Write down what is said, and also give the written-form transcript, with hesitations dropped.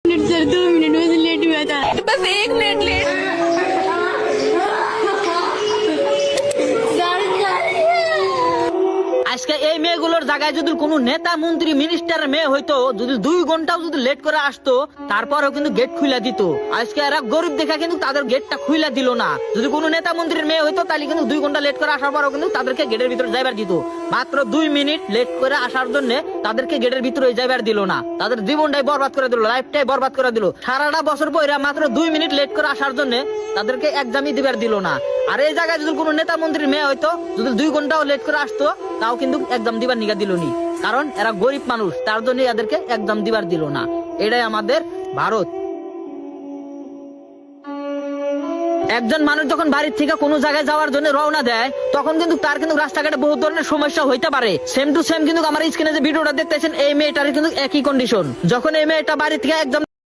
Sir 2 minute में late हुआ था, बस 1 मिनट लेट। আজকে এই মেয়েগুলোর জায়গায় যদি কোনো নেতা মন্ত্রী মিনিস্টার মেয়ে হইতো, যদি 2 ঘন্টাও যদি লেট করে আসতো, তারপরেও কিন্তু গেট খুলে দিত। আজকে এরা গরিব দেখা কিন্তু তাদের গেটটা খুলে দিল না। যদি কোনো নেতা মন্ত্রীর মেয়ে হইতো তাহলে কিন্তু 2 ঘন্টা লেট করে আসার পরেও কিন্তু তাদেরকে গেটের ভিতরে যাইবার দিত। মাত্র 2 মিনিট লেট করে আসার জন্য তাদেরকে গেটের ভিতরে যাইবার দিল না। তাদের জীবনটাই বরবাদ করে দিল, লাইফটাই বরবাদ করে দিল। সারাটা বছর পরে মাত্র 2 মিনিট লেট করে আসার জন্য তাদেরকে এক্সামই দিবার দিল না। আর এই জায়গায় যদি কোনো নেতা মন্ত্রীর মেয়ে হইতো, যদি 2 ঘন্টাও লেট করে আসতো, তাও কিন্তু একদম দিবার নিগা দিল নি। কারণ এরা গরিব মানুষ, তার জন্য এদেরকে একদম দিবার দিল না। এটাই আমাদের ভারত। একজন মানুষ যখন বাড়ির থেকে কোনো জায়গায় যাওয়ার জন্য রওনা দেয়, তখন কিন্তু তার কিন্তু রাস্তাঘাটে বহু ধরনের সমস্যা হইতে পারে। সেম টু সেম কিন্তু আমার স্ক্রিনে যে ভিডিওটা দেখতেছেন, এই মেয়েটার কিন্তু একই কন্ডিশন। যখন এই মেয়েটা বাড়ি থেকে একদম